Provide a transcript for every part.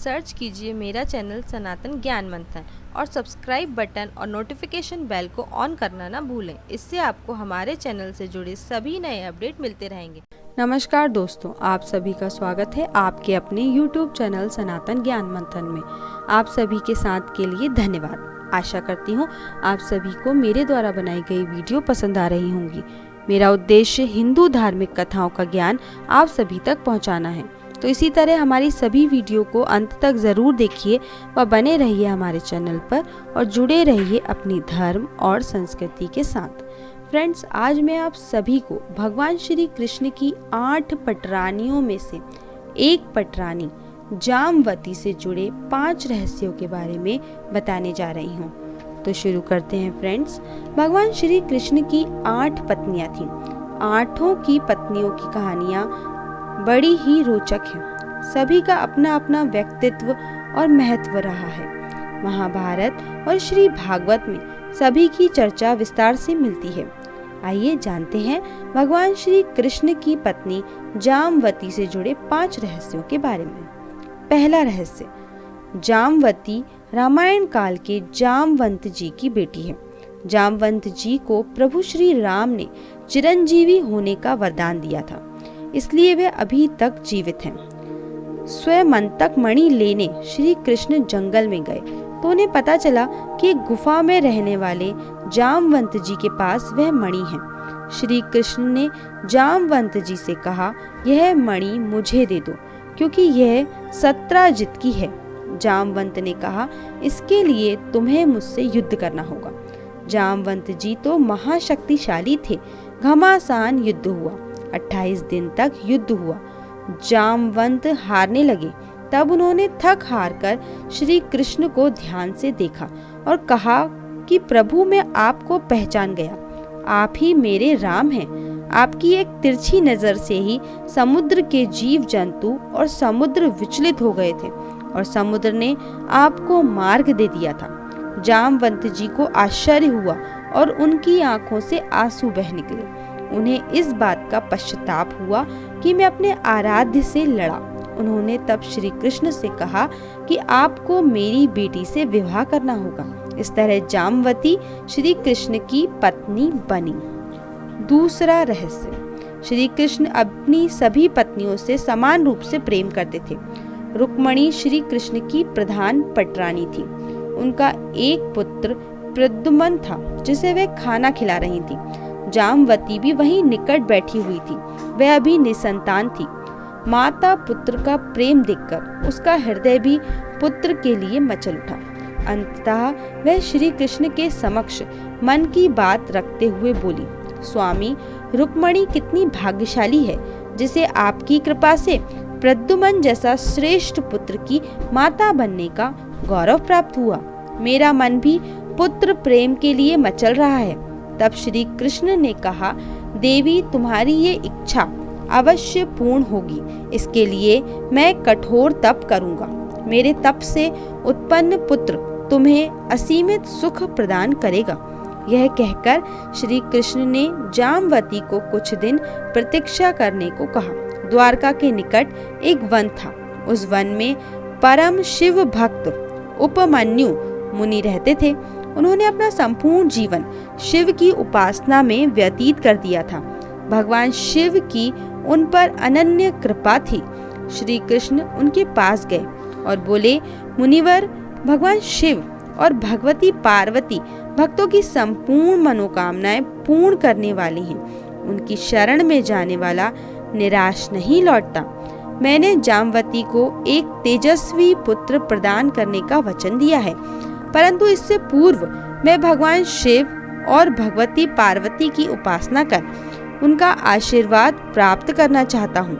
Search कीजिए मेरा channel सनातन ज्ञान मंथन और सब्सक्राइब बटन और नोटिफिकेशन बेल को ऑन करना ना भूलें। इससे आपको हमारे चैनल से जुड़े सभी नए अपडेट मिलते रहेंगे। नमस्कार दोस्तों, आप सभी का स्वागत है आपके अपने YouTube चैनल सनातन ज्ञान मंथन में। आप सभी के साथ के लिए धन्यवाद। आशा करती हूँ आप सभी को मेरे द्वारा बनाई गई वीडियो पसंद आ रही होंगी। मेरा उद्देश्य हिंदू धार्मिक कथाओं का ज्ञान आप सभी तक पहुँचाना है, तो इसी तरह हमारी सभी वीडियो को अंत तक ज़रूर देखिए व बने रहिए हमारे चैनल पर और जुड़े रहिए अपनी धर्म और संस्कृति के साथ। फ्रेंड्स, आज मैं आप सभी को भगवान श्री कृष्ण की 8 पटरानियों में से एक पटरानी जामवती से जुड़े 5 रहस्यों के बारे में बताने जा रही हूँ। तो शुरू करते हैं फ्रेंड्स। भगवान श्री कृष्ण की 8 पत्नियां थीं। 8 की पत्नियों की कहानियां बड़ी ही रोचक हैं। सभी का अपना अपना व्यक्तित्व और महत्व रहा है। महाभारत और श्री भागवत में सभी की चर्चा विस्तार से मिलती है। आइए जानते हैं भगवान श्री कृष्ण की पत्नी जामवती से जुड़े 5 रहस्यों के बारे में। पहला रहस्य, जामवती रामायण काल के जामवंत जी की बेटी है। जामवंत जी को प्रभु श्री राम ने चिरंजीवी होने का वरदान दिया था, इसलिए वे अभी तक जीवित हैं। स्वयंतक मणि लेने श्री कृष्ण जंगल में गए तो उन्हें पता चला कि एक गुफा में रहने वाले जामवंत जी के पास वह मणि है। श्री कृष्ण ने जामवंत जी से कहा, यह मणि मुझे दे दो क्योंकि यह सत्राजित की है। जामवंत ने कहा, इसके लिए तुम्हें मुझसे युद्ध करना होगा। जामवंत जी तो महाशक्तिशाली थे। घमासान युद्ध हुआ। 28 दिन तक युद्ध हुआ। जामवंत हारने लगे। तब उन्होंने थक हार कर श्री कृष्ण को ध्यान से देखा और कहा कि प्रभु, मैं आपको पहचान गया। आप ही मेरे राम हैं। आपकी एक तिरछी नजर से ही समुद्र के जीव जंतु और समुद्र विचलित हो गए थे और समुद्र ने आपको मार्ग दे दिया था। जामवंत जी को आश्चर्य हुआ और उनकी आंखों से आंसू बह निकले। उन्हें इस बात का पश्चाताप हुआ कि मैं अपने आराध्य से लड़ा। उन्होंने तब श्री कृष्ण से कहा कि आपको मेरी बेटी से विवाह करना होगा। इस तरह जामवती श्री कृष्ण की पत्नी बनी। दूसरा रहस्य, श्री कृष्ण अपनी सभी पत्नियों से समान रूप से प्रेम करते थे। रुक्मणी श्री कृष्ण की प्रधान पटरानी थी। उनका एक पुत्र प्रद्युम्न था जिसे वे खाना खिला रही थी। जामवती भी वहीं निकट बैठी हुई थी। वह अभी निसंतान थी। माता पुत्र का प्रेम देखकर उसका हृदय भी पुत्र के लिए मचल उठा। अंततः वह श्री कृष्ण के समक्ष मन की बात रखते हुए बोली, स्वामी, रुक्मणी कितनी भाग्यशाली है जिसे आपकी कृपा से प्रद्युम्न जैसा श्रेष्ठ पुत्र की माता बनने का गौरव प्राप्त हुआ। मेरा मन भी पुत्र प्रेम के लिए मचल रहा है। तब श्री कृष्ण ने कहा, देवी, तुम्हारी ये इच्छा अवश्य पूर्ण होगी। इसके लिए मैं कठोर तप करूंगा। मेरे तप से उत्पन्न पुत्र तुम्हें असीमित सुख प्रदान करेगा। यह कहकर श्री कृष्ण ने जामवती को कुछ दिन प्रतीक्षा करने को कहा। द्वारका के निकट एक वन था। उस वन में परम शिव भक्त उपमन्यु मुनि रहते थे। उन्होंने अपना संपूर्ण जीवन शिव की उपासना में व्यतीत कर दिया था। भगवान शिव की उन पर अनन्य कृपा थी। श्री कृष्ण उनके पास गए और बोले, मुनिवर, भगवान शिव और भगवती पार्वती भक्तों की संपूर्ण मनोकामनाएं पूर्ण करने वाली हैं। उनकी शरण में जाने वाला निराश नहीं लौटता। मैंने जामवती को एक तेजस्वी पुत्र प्रदान करने का वचन दिया है, परंतु इससे पूर्व मैं भगवान शिव और भगवती पार्वती की उपासना कर उनका आशीर्वाद प्राप्त करना चाहता हूँ।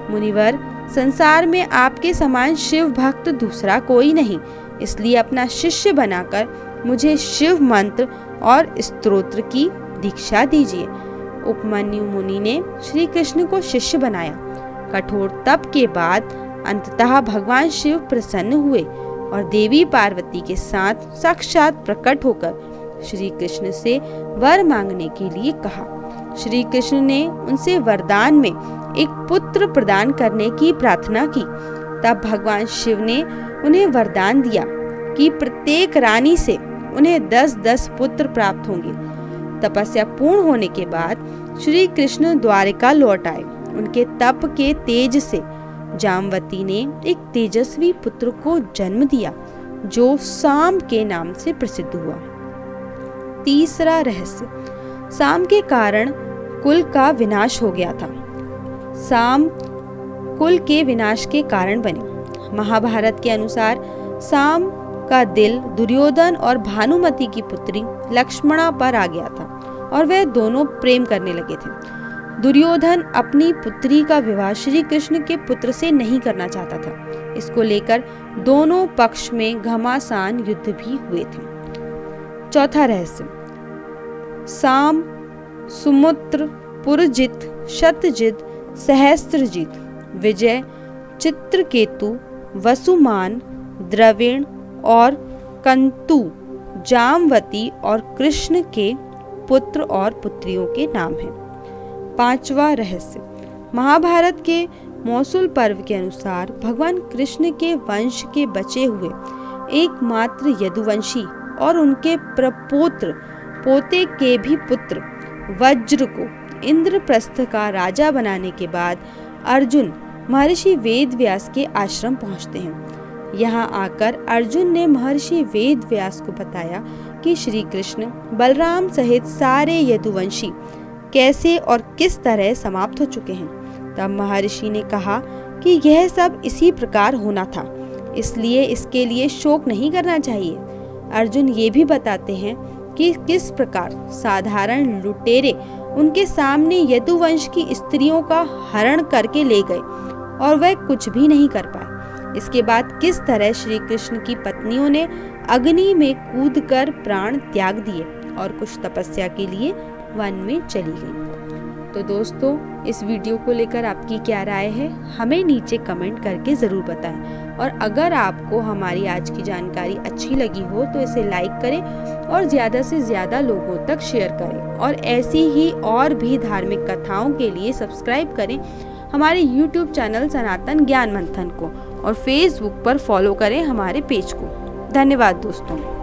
मुनिवर, संसार में आपके समान शिव भक्त दूसरा कोई नहीं, इसलिए अपना शिष्य बनाकर मुझे शिव मंत्र और स्तोत्र की दीक्षा दीजिए। उपमन्यु मुनि ने श्री कृष्ण को शिष्य बनाया। कठोर तप के बाद अंततः भगवान शिव प्रसन्न हुए और देवी पार्वती के साथ साक्षात प्रकट होकर श्री कृष्ण से वर मांगने के लिए कहा। श्री कृष्ण ने उनसे वरदान में एक पुत्र प्रदान करने की प्रार्थना की। तब भगवान शिव ने उन्हें वरदान दिया कि प्रत्येक रानी से उन्हें 10-10 पुत्र प्राप्त होंगे। तपस्या पूर्ण होने के बाद श्री कृष्ण द्वारिका लौट आए। उनके तप के तेज से जामवती ने एक तेजस्वी पुत्र को जन्म दिया जो साम के नाम से प्रसिद्ध हुआ। तीसरा रहस्य, साम के कारण कुल का विनाश हो गया था। साम कुल के विनाश के कारण बने। महाभारत के अनुसार साम का दिल दुर्योधन और भानुमति की पुत्री लक्ष्मणा पर आ गया था और वह दोनों प्रेम करने लगे थे। दुर्योधन अपनी पुत्री का विवाह श्री कृष्ण के पुत्र से नहीं करना चाहता था। इसको लेकर दोनों पक्ष में घमासान युद्ध भी हुए थे। चौथा रहस्य, साम, सुमुत्र, पुरजित, शतजित, सहस्त्रजित, विजय, चित्रकेतु, वसुमान, द्रविण और कंतु जामवती और कृष्ण के पुत्र और पुत्रियों के नाम हैं। पांचवा रहस्य, महाभारत के मौसूल पर्व के अनुसार भगवान कृष्ण के वंश के बचे हुए एकमात्र यदुवंशी और उनके प्रपोत्र पोते के भी पुत्र वज्र को इंद्रप्रस्थ का राजा बनाने के बाद अर्जुन महर्षि वेदव्यास के आश्रम पहुंचते हैं। यहाँ आकर अर्जुन ने महर्षि वेदव्यास को बताया कि श्री कृष्ण बलराम सहित सारे यदुवंशी कैसे और किस तरह समाप्त हो चुके हैं। तब महर्षि ने कहा कि यह सब इसी प्रकार होना था, इसलिए इसके लिए शोक नहीं करना चाहिए। अर्जुन ये भी बताते हैं कि किस प्रकार साधारण लुटेरे उनके सामने यदुवंश की स्त्रियों का हरण करके ले गए और वह कुछ भी नहीं कर पाए। इसके बाद किस तरह श्री कृष्ण की पत्नियों ने अग्नि में कूदकर प्राण त्याग दिए और कुछ तपस्या के लिए वन में चली गई। तो दोस्तों, इस वीडियो को लेकर आपकी क्या राय है, हमें नीचे कमेंट करके ज़रूर बताएं। और अगर आपको हमारी आज की जानकारी अच्छी लगी हो तो इसे लाइक करें और ज़्यादा से ज़्यादा लोगों तक शेयर करें। और ऐसी ही और भी धार्मिक कथाओं के लिए सब्सक्राइब करें हमारे YouTube चैनल सनातन ज्ञान मंथन को और Facebook पर फॉलो करें हमारे पेज को। धन्यवाद दोस्तों।